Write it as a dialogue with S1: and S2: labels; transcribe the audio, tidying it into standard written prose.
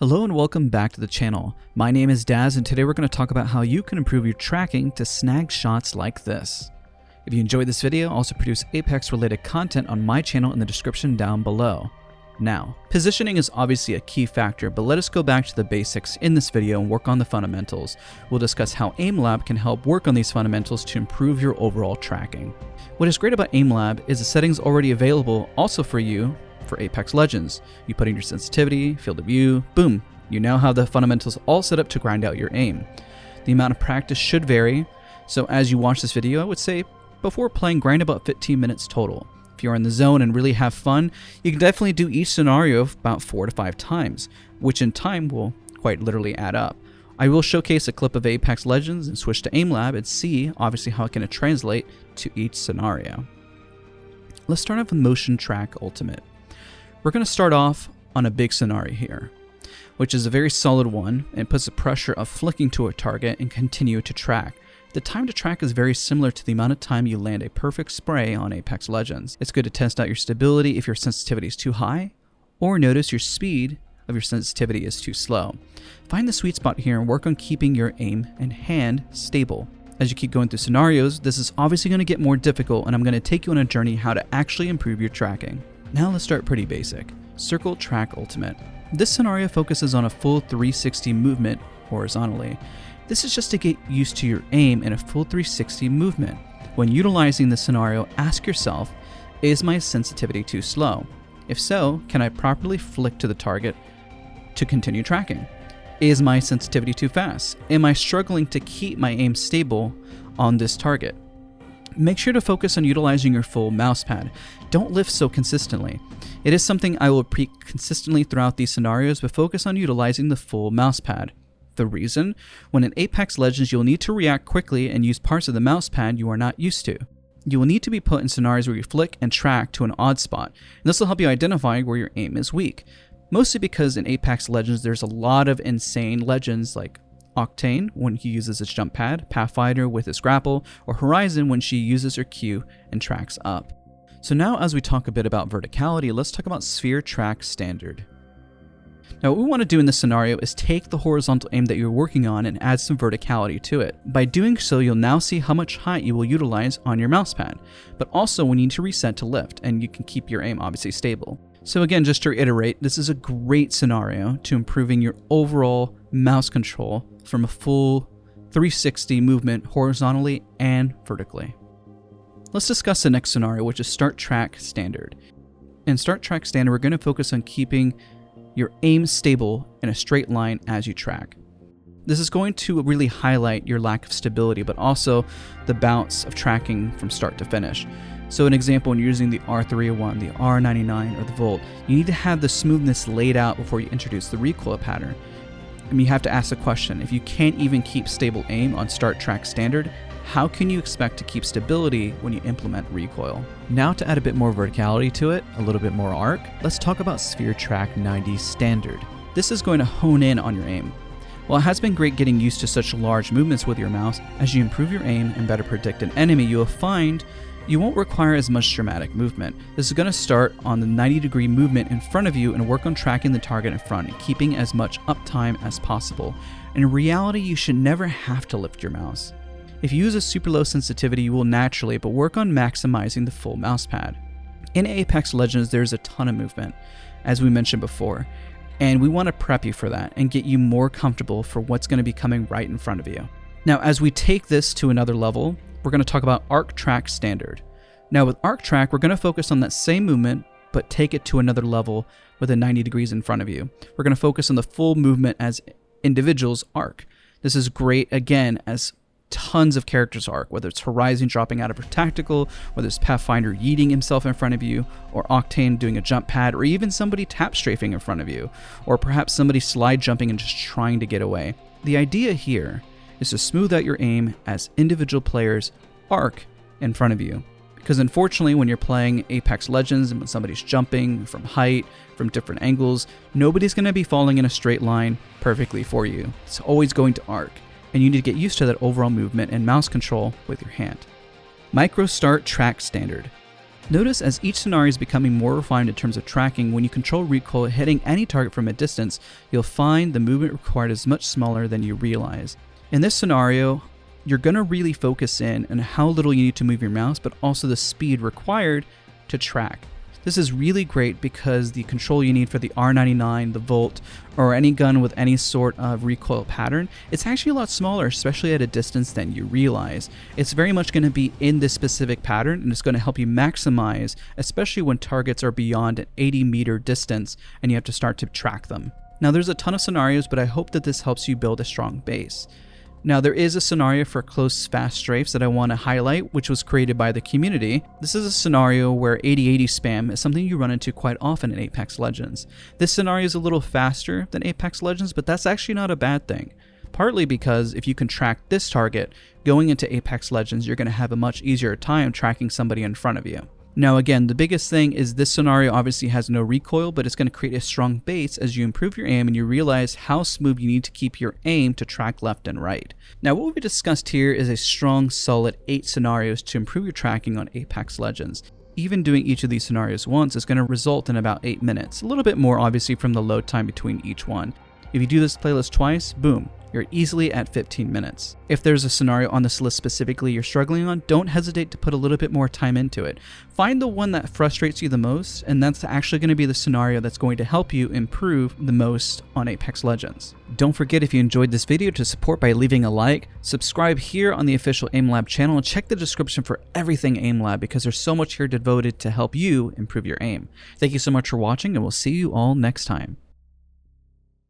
S1: Hello and welcome back to the channel. My name is Dazs and today we're going to talk about how you can improve your tracking to snag shots like this. If you enjoyed this video, I also produce Apex related content on my channel in the description down below. Now, positioning is obviously a key factor, but let us go back to the basics in this video and work on the fundamentals. We'll discuss how AimLab can help work on these fundamentals to improve your overall tracking. What is great about AimLab is the settings already available also for you for Apex Legends. You put in your sensitivity, field of view, boom, you now have the fundamentals all set up to grind out your aim. The amount of practice should vary, so as you watch this video, I would say before playing, grind about 15 minutes total. If you're in the zone and really have fun, you can definitely do each scenario about 4 to 5 times, which in time will quite literally add up. I will showcase a clip of Apex Legends and switch to AimLab and see obviously how it can translate to each scenario. Let's start off with motiontrack ultimate. We're going to start off on a big scenario here, which is a very solid one and puts the pressure of flicking to a target and continue to track. The time to track is very similar to the amount of time you land a perfect spray on Apex Legends. It's good to test out your stability if your sensitivity is too high, or notice your speed of your sensitivity is too slow. Find the sweet spot here and work on keeping your aim and hand stable. As you keep going through scenarios, this is obviously going to get more difficult, and I'm going to take you on a journey how to actually improve your tracking. Now let's start pretty basic. Circletrack ultimate. This scenario focuses on a full 360 movement horizontally. This is just to get used to your aim in a full 360 movement. When utilizing this scenario, ask yourself, is my sensitivity too slow? If so, can I properly flick to the target to continue tracking? Is my sensitivity too fast? Am I struggling to keep my aim stable on this target? Make sure to focus on utilizing your full mouse pad. Don't lift so consistently. It is something I will repeat consistently throughout these scenarios, but focus on utilizing the full mouse pad. The reason? When in Apex Legends, you'll need to react quickly and use parts of the mouse pad you are not used to. You will need to be put in scenarios where you flick and track to an odd spot, and this will help you identify where your aim is weak. Mostly because in Apex Legends, there's a lot of insane legends like Octane when he uses his jump pad, Pathfinder with his grapple, or Horizon when she uses her Q and tracks up. So now as we talk a bit about verticality, let's talk about spheretrack standard. Now what we want to do in this scenario is take the horizontal aim that you're working on and add some verticality to it. By doing so, you'll now see how much height you will utilize on your mouse pad, but also when you need to reset to lift, and you can keep your aim obviously stable. So again, just to reiterate, this is a great scenario to improving your overall mouse control from a full 360 movement horizontally and vertically. Let's discuss the next scenario, which is startrack standard. In startrack standard, we're going to focus on keeping your aim stable in a straight line as you track. This is going to really highlight your lack of stability, but also the bounce of tracking from start to finish. So an example, when you're using the R301, the R99, or the Volt, you need to have the smoothness laid out before you introduce the recoil pattern. I mean, you have to ask the question, if you can't even keep stable aim on startrack standard, how can you expect to keep stability when you implement recoil? Now to add a bit more verticality to it, a little bit more arc, let's talk about spheretrack 90 standard. This is going to hone in on your aim. While it has been great getting used to such large movements with your mouse, as you improve your aim and better predict an enemy, you will find you won't require as much dramatic movement. This is going to start on the 90-degree movement in front of you and work on tracking the target in front and keeping as much uptime as possible. In reality, you should never have to lift your mouse. If you use a super low sensitivity, you will naturally, but work on maximizing the full mouse pad. In Apex Legends, there's a ton of movement, as we mentioned before, and we want to prep you for that and get you more comfortable for what's going to be coming right in front of you. Now, as we take this to another level, we're going to talk about arctrack standard. Now with arctrack, we're going to focus on that same movement, but take it to another level with a 90 degrees in front of you. We're going to focus on the full movement as individuals arc. This is great, again, as tons of characters arc, whether it's Horizon dropping out of her tactical, whether it's Pathfinder yeeting himself in front of you, or Octane doing a jump pad, or even somebody tap strafing in front of you, or perhaps somebody slide jumping and just trying to get away. The idea here is to smooth out your aim as individual players arc in front of you. Because unfortunately, when you're playing Apex Legends and when somebody's jumping from height, from different angles, nobody's going to be falling in a straight line perfectly for you. It's always going to arc, and you need to get used to that overall movement and mouse control with your hand. Microstartrack standard. Notice as each scenario is becoming more refined in terms of tracking, when you control recoil hitting any target from a distance, you'll find the movement required is much smaller than you realize. In this scenario, you're going to really focus in on how little you need to move your mouse, but also the speed required to track. This is really great because the control you need for the R99, the Volt, or any gun with any sort of recoil pattern, it's actually a lot smaller, especially at a distance than you realize. It's very much going to be in this specific pattern, and it's going to help you maximize, especially when targets are beyond an 80-meter distance and you have to start to track them. Now there's a ton of scenarios, but I hope that this helps you build a strong base. Now there is a scenario for close fast strafes that I want to highlight, which was created by the community. This is a scenario where 80-80 spam is something you run into quite often in Apex Legends. This scenario is a little faster than Apex Legends, but that's actually not a bad thing. Partly because if you can track this target, going into Apex Legends, you're going to have a much easier time tracking somebody in front of you. Now again, the biggest thing is this scenario obviously has no recoil, but it's going to create a strong base as you improve your aim and you realize how smooth you need to keep your aim to track left and right. Now what we discussed here is a strong, solid 8 scenarios to improve your tracking on Apex Legends. Even doing each of these scenarios once is going to result in about 8 minutes, a little bit more obviously from the load time between each one. If you do this playlist twice, boom, you're easily at 15 minutes. If there's a scenario on this list specifically you're struggling on, don't hesitate to put a little bit more time into it. Find the one that frustrates you the most, and that's actually going to be the scenario that's going to help you improve the most on Apex Legends. Don't forget, if you enjoyed this video, to support by leaving a like, subscribe here on the official AimLab channel, and check the description for everything AimLab because there's so much here devoted to help you improve your aim. Thank you so much for watching, and we'll see you all next time.